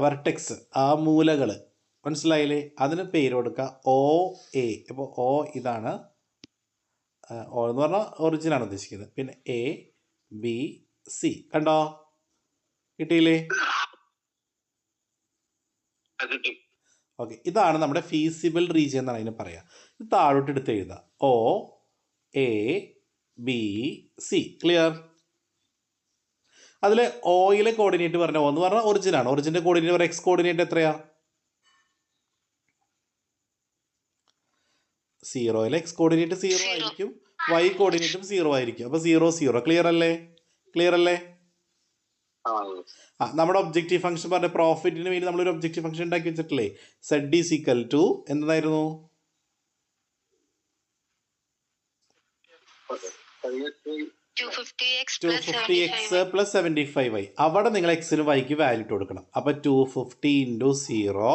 വെർട്ടെക്സ്, ആ മൂലകൾ, മനസ്സിലായില്ലേ? അതിന് പേര് കൊടുക്കുക OA. അപ്പോൾ O ഇതാണ്, O എന്ന് പറഞ്ഞാൽ ഒറിജിനാണ് ഉദ്ദേശിക്കുന്നത്. പിന്നെ ABC. കണ്ടോ? കിട്ടിയില്ലേ? കിട്ടി. ഓക്കെ, ഇതാണ് നമ്മുടെ ഫീസിബിൾ റീജിയൻ എന്നാണ് അതിന് പറയുക. ഇത് താഴോട്ട് എടുത്ത് എഴുതുക, OABC. ക്ലിയർ? അതിൽ ഓയിലെ കോർഡിനേറ്റ് പറഞ്ഞ O എന്ന് പറഞ്ഞാൽ ഒറിജിനാണ്. ഒറിജിൻ്റെ കോർഡിനേറ്റ് പറഞ്ഞാൽ എക്സ് കോർഡിനേറ്റ് എത്രയാ? 0. എക്സ് കോർഡിനേറ്റ് 0 ആയിരിക്കും, Y കോർഡിനേറ്റും 0 ആയിരിക്കും. അപ്പോൾ 0 0. ക്ലിയർ അല്ലേ? ക്ലിയർ അല്ലേ? നമ്മുടെ ഒബ്ജക്റ്റീവ് ഫംഗ്ഷൻ പറഞ്ഞ പ്രോഫിറ്റിന് വേണ്ടി നമ്മളൊരു ഒബ്ജക്റ്റീവ് ഫംഗ്ഷൻ ഉണ്ടാക്കി വെച്ചിട്ടില്ലേ? Z ഈസ് ഈക്വൽ ടു എന്തായിരുന്നു? 250x plus 75y. അവിടെ നിങ്ങൾ എക്സിനും വൈക്ക് വാല്യൂ ഇട്ട് കൊടുക്കണം. അപ്പോൾ 250 ഇൻറ്റു 0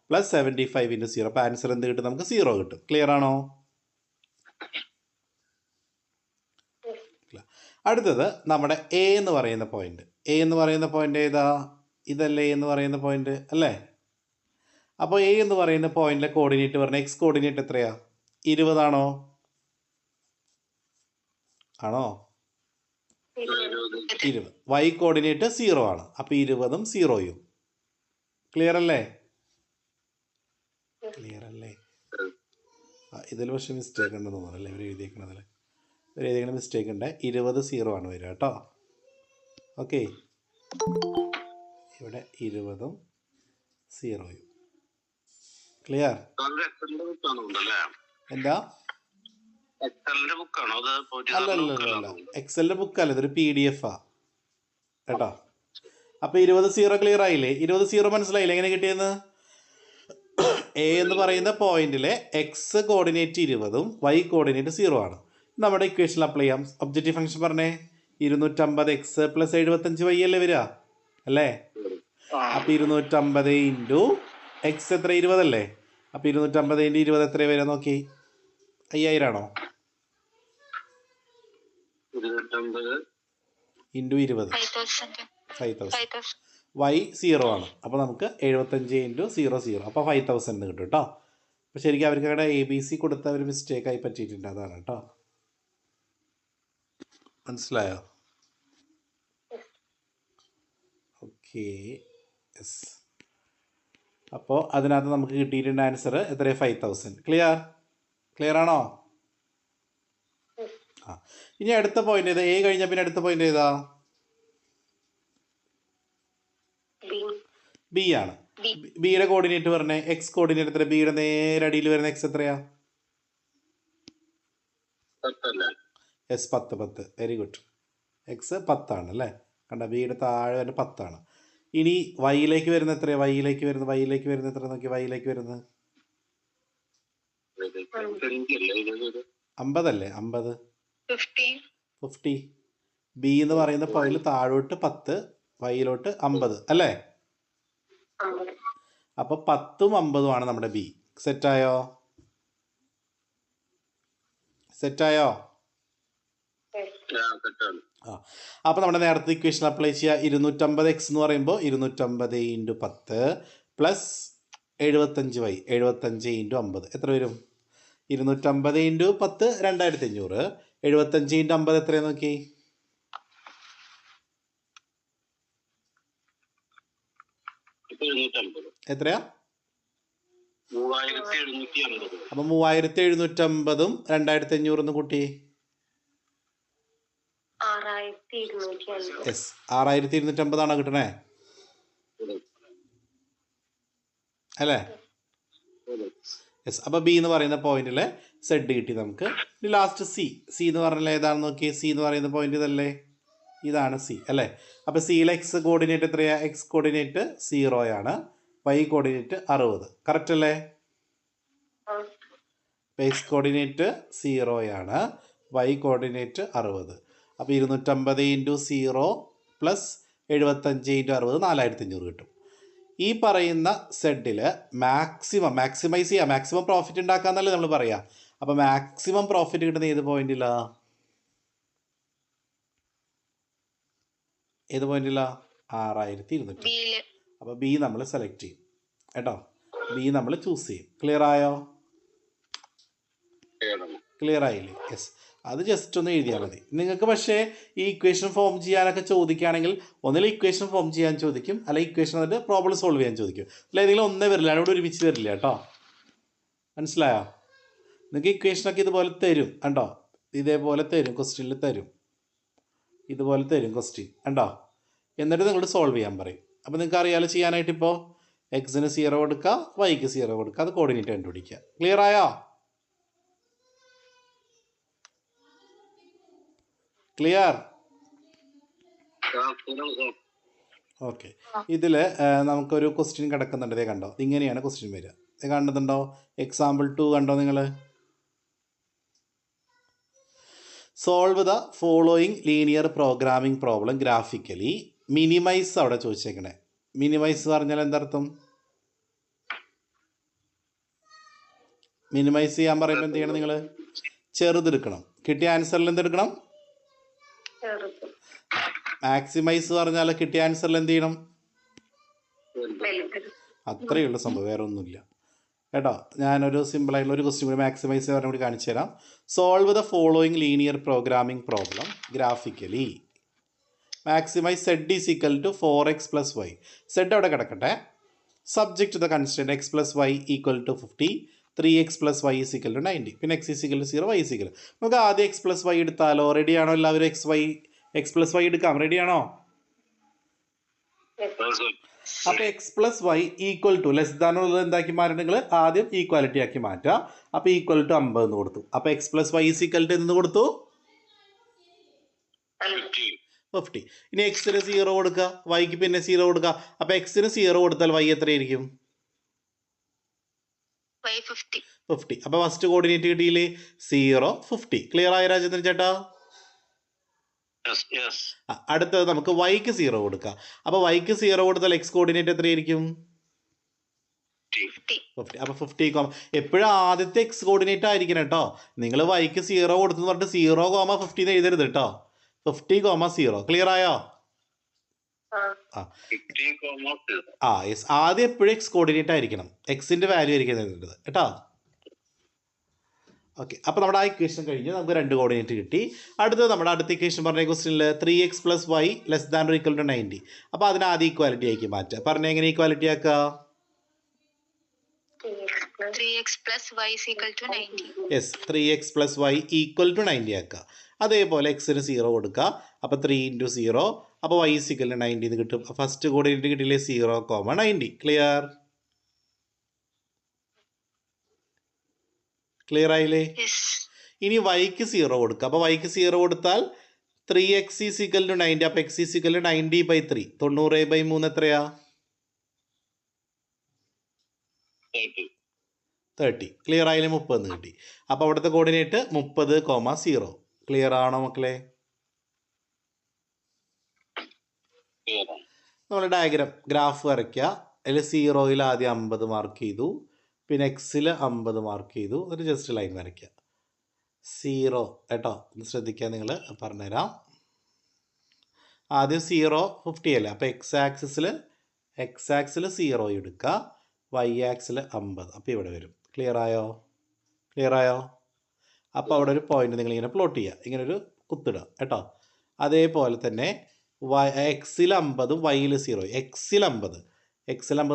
പ്ലസ് 75 ഇൻറ്റു 0. അപ്പോൾ ആൻസർ എന്ത് കിട്ടും? നമുക്ക് 0 കിട്ടും. ക്ലിയർ ആണോ? അടുത്തത് നമ്മുടെ A എന്ന് പറയുന്ന പോയിന്റ്. A എന്ന് പറയുന്ന പോയിന്റ് ഏതാ? ഇതല്ലേ A എന്ന് പറയുന്ന പോയിന്റ് അല്ലേ? അപ്പോൾ A എന്ന് പറയുന്ന പോയിന്റിലെ കോർഡിനേറ്റ് പറഞ്ഞാൽ എക്സ് കോർഡിനേറ്റ് എത്രയാ? 20 ആണോ? ആണോ? 20. Y കോർഡിനേറ്റ് 0 ആണ്. അപ്പോൾ 20ഉം 0ഉം. ക്ലിയർ അല്ലേ? ക്ലിയർ അല്ലേ? ഇതിൽ പക്ഷേ മിസ്റ്റേക്ക് ഉണ്ടെന്ന് തോന്നുന്നല്ലേ ഇവർ എഴുതിയേക്കണതിൽ. ഇവർ എഴുതിയേക്കണ മിസ്റ്റേക്ക് ഉണ്ട്. 20 0 ആണ് വരിക കേട്ടോ. ഓക്കെ, ഇവിടെ 20ഉം 0ഉം. ക്ലിയർ? എന്താ? അല്ലല്ല, എക്സലിൻ്റെ ബുക്കല്ല, ഇതൊരു PDF ആ കേട്ടോ. അപ്പോൾ 20 0 ക്ലിയർ ആയില്ലേ? 20 0 മനസ്സിലായില്ലേ എങ്ങനെ കിട്ടിയെന്ന്? A എന്ന് പറയുന്ന പോയിന്റിലെ എക്സ് കോർഡിനേറ്റ് 20ഉം Y കോർഡിനേറ്റ് 0 ആണ്. നമ്മുടെ ഇക്വേഷനിൽ അപ്ലൈ ചെയ്യാം. ഒബ്ജക്റ്റീവ് ഫംഗ്ഷൻ പറഞ്ഞേ 250x പ്ലസ് 75y അല്ലേ വരിക അല്ലേ? അപ്പോൾ 250 ഇൻറ്റു എക്സ് എത്ര? 20 അല്ലേ? അപ്പോൾ 250 ഇൻറ്റു 20 എത്ര വരിക നോക്കി? 5000 ആണോ? ഇൻറ്റു 20 5000. Y 0 ആണ്. അപ്പോൾ നമുക്ക് 75 ഇൻറ്റു 0 0. അപ്പോൾ 5000 കിട്ടും കേട്ടോ. അപ്പോൾ ശരിക്കും അവർക്ക് അവിടെ ABC കൊടുത്ത ഒരു മിസ്റ്റേക്കായി പറ്റിയിട്ടുണ്ട്, അതാണ് കേട്ടോ. മനസ്സിലായോ? Okay, yes. അപ്പോൾ അതിനകത്ത് നമുക്ക് കിട്ടിയിട്ടുണ്ട് ആൻസർ എത്ര? 5000. ക്ലിയർ? ക്ലിയർ ആണോ? ആ, ഇനി അടുത്ത പോയിന്റ് ഏതാ? A കഴിഞ്ഞാൽ പിന്നെ അടുത്ത പോയിന്റ് ഏതാ? B ആണ്. ബിയുടെ കോർഡിനേറ്റ് പറഞ്ഞേ. എക്സ് കോർഡിനേറ്റ് എത്ര? ബിയുടെ നേരെ അടിയിൽ വരുന്ന എക്സ് എത്രയാ? യെസ്, 10. Very good. എക്സ് 10 ആണ് അല്ലേ? കണ്ട, ബിയുടെ താഴെ വരുന്ന 10 ആണ്. ഇനി വൈയിലേക്ക് വരുന്ന എത്രയാ? വൈയിലേക്ക് വരുന്ന എത്ര നോക്കി? വൈയിലേക്ക് വരുന്നത് 50 അല്ലേ? 50. ബി എന്ന് പറയുന്ന പോയിന്റിൽ താഴോട്ട് 10, വൈയിലോട്ട് 50 അല്ലേ? അപ്പോൾ 10ഉം 50ഉം ആണ് നമ്മുടെ ബി. സെറ്റായോ? സെറ്റായോ? ആ, അപ്പോൾ നമ്മുടെ നേരത്തെ ഇക്വേഷൻ അപ്ലൈ ചെയ്യുക. 250x എന്ന് പറയുമ്പോൾ 250 ഇൻറ്റു 10 പ്ലസ് 75y 75 ഇൻറ്റു 50 എത്ര വരും? 250 ഇൻറ്റു 10 2500. 75 ഇൻറ്റു 50 എത്രയാണ് നോക്കി? എത്രയാ? 3750. അപ്പോൾ 3750ഉം 2500 കൂട്ടി. യെസ്, 6250 ആണോ കിട്ടണേ അല്ലേ? യെസ്. അപ്പോൾ ബി എന്ന് പറയുന്ന പോയിന്റിൽ സെഡ് കിട്ടി നമുക്ക്. ഇനി ലാസ്റ്റ് സി എന്ന് പറഞ്ഞാൽ ഏതാണെന്ന് നോക്കിയേ. സി എന്ന് പറയുന്ന പോയിന്റ് ഇതല്ലേ, ഇതാണ് സി അല്ലേ. അപ്പോൾ സിയിലെ എക്സ് കോർഡിനേറ്റ് എത്രയാണ്? എക്സ് കോർഡിനേറ്റ് 0 ആണ്, വൈ കോർഡിനേറ്റ് 60. കറക്റ്റ് അല്ലേ? എക്സ് കോർഡിനേറ്റ് 0 ആണ്, വൈ കോർഡിനേറ്റ് 60. അപ്പോൾ 250 × 0 പ്ലസ് 75 × 60 4500 കിട്ടും. ഈ പറയുന്ന സെഡിൽ മാക്സിമൈസ് ചെയ്യുക, മാക്സിമം പ്രോഫിറ്റ് ഉണ്ടാക്കാന്നല്ലേ നമ്മൾ പറയുക. അപ്പോൾ മാക്സിമം പ്രോഫിറ്റ് കിട്ടുന്ന ഏത് പോയിന്റിലാണ്? ഏത് പോയിന്റിലാണ്? 6200. അപ്പോൾ ബി നമ്മൾ സെലക്ട് ചെയ്യും കേട്ടോ. ബി നമ്മൾ ചൂസ് ചെയ്യും. ക്ലിയർ ആയോ? ക്ലിയർ ആയില്ലേ? യെസ്. അത് ജസ്റ്റ് ഒന്ന് എഴുതിയാൽ മതി. നിങ്ങൾക്ക് പക്ഷേ ഈ ഇക്വേഷൻ ഫോം ചെയ്യാനൊക്കെ ചോദിക്കുകയാണെങ്കിൽ ഒന്നിൽ ഇക്വേഷൻ ഫോം ചെയ്യാൻ ചോദിക്കും, അല്ലെങ്കിൽ ഇക്വേഷൻ എന്നിട്ട് പ്രോബ്ലം സോൾവ് ചെയ്യാൻ ചോദിക്കും. അല്ല ഏതെങ്കിലും ഒന്നേ വരില്ല, അവിടെ ഒരുമിച്ച് വരില്ല കേട്ടോ. മനസ്സിലായോ? നിങ്ങൾക്ക് ഇക്വേഷനൊക്കെ ഇതുപോലെ തരും കണ്ടോ, ഇതേപോലെ തരും, ക്വസ്റ്റ്യനിൽ തരും, ഇതുപോലെ തരും ക്വസ്റ്റ്യൻ കണ്ടോ. എന്നിട്ട് നിങ്ങൾ സോൾവ് ചെയ്യാൻ പറയും. അപ്പോൾ നിങ്ങൾക്ക് അറിയാലോ ചെയ്യാനായിട്ട്. ഇപ്പോൾ എക്സിന് 0 കൊടുക്കുക, വൈക്ക് 0 കൊടുക്കുക, അത് കോർഡിനേറ്റ് കണ്ടുപിടിക്കുക. ക്ലിയർ ആയോ? ക്ലിയർ? ഓക്കെ. ഇതിൽ നമുക്കൊരു ക്വസ്റ്റ്യൻ കിടക്കുന്നുണ്ട്. ഇതേ കണ്ടോ, ഇങ്ങനെയാണ് ക്വസ്റ്റ്യൻ വരിക. ഇത് കണ്ടതുണ്ടോ? എക്സാമ്പിൾ 2 കണ്ടോ നിങ്ങൾ? Solve the following linear programming problem graphically. Minimise അവിടെ ചോദിച്ചേക്കണേ. മിനിമൈസ് പറഞ്ഞാൽ എന്തർത്ഥം? മിനിമൈസ് ചെയ്യാൻ പറയുമ്പോൾ എന്ത് ചെയ്യണം നിങ്ങൾ? ചെറുതെടുക്കണം. കിട്ടിയ ആൻസറിൽ എന്തെടുക്കണം? മാക്സിമൈസ് പറഞ്ഞാൽ കിട്ടിയ ആൻസറിൽ എന്ത് ചെയ്യണം? അത്രയേ ഉള്ളൂ സംഭവം, വേറെ ഒന്നുമില്ല കേട്ടോ. ഞാനൊരു സിമ്പിളായിട്ടുള്ള ഒരു ക്വസ്റ്റ്യൻ കൂടി മാക്സിമൈസ് പറഞ്ഞ കൂടി കാണിച്ചു തരാം. Solve the following linear programming problem graphically. Maximise Z is equal to 4x + y. Z അവിടെ കിടക്കട്ടെ. Subject the constant x + y = 50, 3x + y = 90. പിന്നെ x = 0, y = 0. നമുക്ക് ആദ്യം x + y എടുത്താലോ? റെഡിയാണോ എല്ലാവരും? x + y എടുക്കാം. റെഡിയാണോ? അപ്പോൾ x + y = ലെസ് ദാൻ ഉള്ളത് എന്താക്കി മാറ്റണം നിങ്ങൾ? ആദ്യം ഈക്വാലിറ്റി ആക്കി മാറ്റുക. അപ്പോൾ = 50 എന്ന് കൊടുത്തു. അപ്പോൾ x + y = എന്ന് കൊടുത്തു 50. ഇനി എക്സിന് 0 കൊടുക്കുക, വൈക്ക് പിന്നെ 0 കൊടുക്കുക. അപ്പോൾ എക്സിന് 0 കൊടുത്താൽ y എത്രയായിരിക്കും? 50. അപ്പോൾ ഫസ്റ്റ് കോർഡിനേറ്റ് കിട്ടിയില്ലേ? 0, 50. ക്ലിയർ ആയ രാജേന്ദ്രൻ ചേട്ടാ? അടുത്തത് നമുക്ക് വൈക്ക് 0 കൊടുക്കാം. അപ്പോൾ വൈക്ക് 0 കൊടുത്താൽ എക്സ് കോർഡിനേറ്റ് എത്രയായിരിക്കും? 50. അപ്പോൾ 50, എപ്പോഴും ആദ്യത്തെ എക്സ് കോർഡിനേറ്റ് ആയിരിക്കണം കേട്ടോ. നിങ്ങൾ വൈക്ക് 0 കൊടുത്തെന്ന് പറഞ്ഞിട്ട് 0,50 എന്ന് എഴുതരുത് കേട്ടോ. 50,0. ക്ലിയർ ആയോ? യെസ്. ആദ്യം എപ്പോഴും എക്സ് കോർഡിനേറ്റ് ആയിരിക്കണം, എക്സിൻ്റെ വാല്യൂ ആയിരിക്കും എഴുതേണ്ടത് കേട്ടോ. ഓക്കെ. അപ്പോൾ നമ്മുടെ ആ ഇക്വേഷൻ കഴിഞ്ഞ് നമുക്ക് 2 കോർഡിനേറ്റ് കിട്ടി. അടുത്തത് നമ്മുടെ അടുത്ത ഇക്വേഷൻ പറഞ്ഞ ക്വസ്റ്റ്യനിൽ 3x + y <= 90. അപ്പോൾ അതിന് ആദ്യം ഈക്വാലിറ്റി ആക്കി മാറ്റുക. പറഞ്ഞ എങ്ങനെ ഈക്വാലിറ്റി ആക്കുക? 3x + y = 90. Yes, 3x + y = 90 ആക്കുക. അതേപോലെ എക്സിന് 0 കൊടുക്കുക. അപ്പോൾ 3 × 0, അപ്പോൾ y = 90 എന്ന് കിട്ടും. ഫസ്റ്റ് കോർഡിനേറ്റ് കിട്ടിയില്ലേ? 0,90. ക്ലിയർ? ക്ലിയർ ആയില്ലേ? ഇനി വൈക്ക് 0 കൊടുക്കുക. അപ്പോൾ വൈക്ക് 0 കൊടുത്താൽ 3x = 90. അപ്പോൾ x = 90/3. 90/3 എത്രയാ? 30. ക്ലിയർ ആയില്ലേ? 30 എന്ന് കിട്ടി. അപ്പോൾ അവിടുത്തെ കോർഡിനേറ്റ് 30,0. ക്ലിയർ ആണോ മക്കളെ? നമ്മൾ ഡയഗ്രാം ഗ്രാഫ് വരയ്ക്കുക. അതിൽ 0-ൽ ആദ്യം 50 മാർക്ക് ചെയ്തു, പിന്നെ എക്സിൽ 50 മാർക്ക് ചെയ്തു. ഒരു ജസ്റ്റ് ലൈൻ വരയ്ക്കുക. 0 കേട്ടോ, ഇത് ശ്രദ്ധിക്കുക, നിങ്ങൾ പറഞ്ഞുതരാം. ആദ്യം 0, 50 അല്ലേ. അപ്പോൾ എക്സ് ആക്സിസിൽ 0 എടുക്കുക, വൈ ആക്സിൽ 50. അപ്പോൾ ഇവിടെ വരും. ക്ലിയർ ആയോ? അപ്പോൾ അവിടെ ഒരു പോയിന്റ് നിങ്ങളിങ്ങനെ പ്ലോട്ട് ചെയ്യുക, ഇങ്ങനെ ഒരു കുത്തിടുക കേട്ടോ. അതേപോലെ തന്നെ എക്സിൽ 50, വൈയിൽ 0. എക്സിൽ 50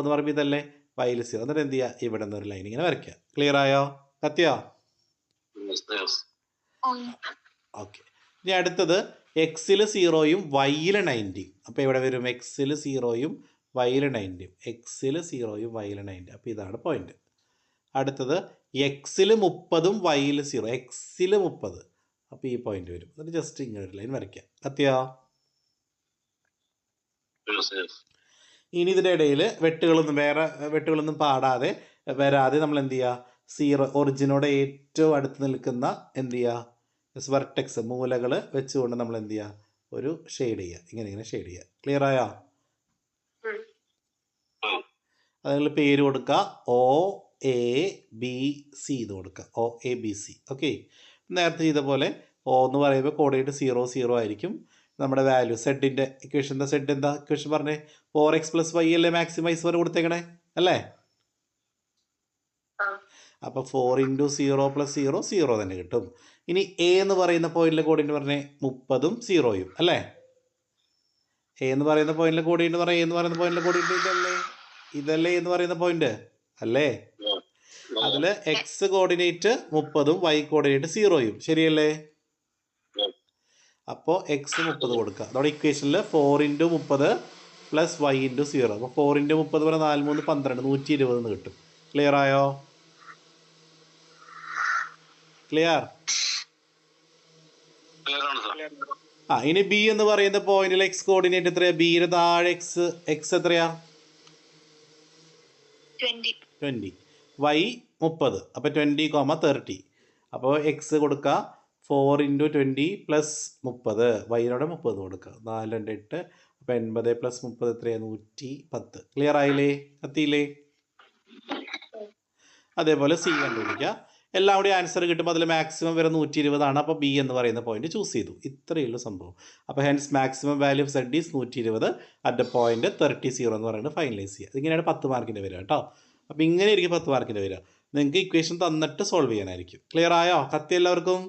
എന്ന് പറയുമ്പോൾ ഇതല്ലേ, വൈയിൽ 0. എന്നിട്ട് എന്ത് ചെയ്യുക? ഇവിടെ നിന്ന് ഒരു ലൈൻ ഇങ്ങനെ വരയ്ക്കുക. ക്ലിയർ ആയോ? കത്തിയോ? ഓക്കെ. ഇനി അടുത്തത് എക്സിൽ 0-യും വൈയിൽ 90. അപ്പോൾ ഇവിടെ വരും എക്സിൽ 0-യും വൈയിൽ 90. എക്സിൽ 0-യും വൈയിൽ 90. അപ്പോൾ ഇതാണ് പോയിന്റ്. അടുത്തത് എക്സിൽ 30 വൈയിൽ 0, എക്സിൽ 30. അപ്പോൾ ഈ പോയിന്റ് വരും. എന്നിട്ട് ജസ്റ്റ് ഇങ്ങനെ ഒരു ലൈൻ വരയ്ക്കാം. കത്തിയോ? Yes, yes. ഇനി ഇതിൻ്റെ ഇടയിൽ വെട്ടുകളൊന്നും പാടാതെ വരാതെ നമ്മൾ എന്ത് ചെയ്യുക? 0 ഒറിജിനോട് ഏറ്റവും അടുത്ത് നിൽക്കുന്ന എന്ത് ചെയ്യുക? വെർട്ടെക്സ് മൂലകൾ വെച്ചുകൊണ്ട് നമ്മൾ എന്ത് ചെയ്യുക? ഒരു ഷെയ്ഡ് ചെയ്യുക. ഇങ്ങനെ ഷെയ്ഡ് ചെയ്യുക. ക്ലിയർ ആയോ? അത് നിങ്ങൾ പേര് കൊടുക്കുക. OABC എന്ന് കൊടുക്കുക. OABC. ഓക്കെ. നേരത്തെ ചെയ്ത പോലെ O എന്ന് പറയുമ്പോൾ കോർഡിനേറ്റ് 0 0 ആയിരിക്കും. നമ്മുടെ വാല്യൂ സെഡിൻ്റെ ഇക്വേഷൻ എന്താ ഇക്വേഷൻ പറഞ്ഞേ? 4x + y അല്ലേ മാക്സിമൈസ് വരെ കൊടുത്തേക്കണേ അല്ലേ? അപ്പോൾ 4 × 0 + 0 0 തന്നെ കിട്ടും. ഇനി A എന്ന് പറയുന്ന പോയിന്റിലെ കോർഡിനേറ്റ് പറഞ്ഞേ 30ഉം 0ഉം അല്ലേ? A എന്ന് പറയുന്ന പോയിന്റിലെ കോർഡിനേറ്റ് പറഞ്ഞാൽ A എന്ന് പറയുന്ന പോയിന്റിലെ കോർഡിനേറ്റ് ഇതല്ലേ എന്ന് പറയുന്ന പോയിന്റ് അല്ലേ? അതിൽ എക്സ് കോർഡിനേറ്റ് 30ഉം y കോർഡിനേറ്റ് 0ഉം ശരിയല്ലേ? അപ്പോൾ എക്സ് 30 കൊടുക്കുക. അതോടെ ഇക്വേഷനിൽ 4 × 30 + y × 0. അപ്പോൾ 4 × 30 പറഞ്ഞാൽ 4 3 12 120 എന്ന് കിട്ടും. ക്ലിയർ ആയോ? ക്ലിയർ? ഇനി ബി എന്ന് പറയുന്ന പോയിന്റിൽ എക്സ് കോർഡിനേറ്റ് എത്രയാ? ബിയുടെ താഴെ എക്സ് എത്രയാ? 20. y 30. അപ്പോൾ 20, 30. അപ്പോൾ എക്സ് കൊടുക്കുക 4 × 20 + 30. വൈനോടെ 30 കൊടുക്കുക. 4 2 8. അപ്പോൾ 80 + 30 എത്രയാണ്? 110. ക്ലിയർ ആയില്ലേ? കത്തിയില്ലേ? അതേപോലെ സി കണ്ടുപിടിക്കുക. എല്ലാം കൂടി ആൻസർ കിട്ടുമ്പോൾ അതിൽ മാക്സിമം വരെ 120 അപ്പോൾ ബി എന്ന് പറയുന്ന പോയിന്റ് ചൂസ് ചെയ്തു. ഇത്രയേ ഉള്ളൂ സംഭവം. അപ്പോൾ hence maximum value of Z is 120 at point 30 എന്ന് പറയുന്നത് ഫൈനലൈസ് ചെയ്യുക. ഇതിങ്ങനെയാണ് 10 മാർക്കിൻ്റെ വരിക കേട്ടോ. അപ്പോൾ ഇങ്ങനെ ആയിരിക്കും 10 മാർക്കിൻ്റെ വരിക. നിങ്ങൾക്ക് ഇക്വേഷൻ തന്നിട്ട് സോൾവ് ചെയ്യാനായിരിക്കും. ക്ലിയർ ആയോ? കത്തി എല്ലാവർക്കും?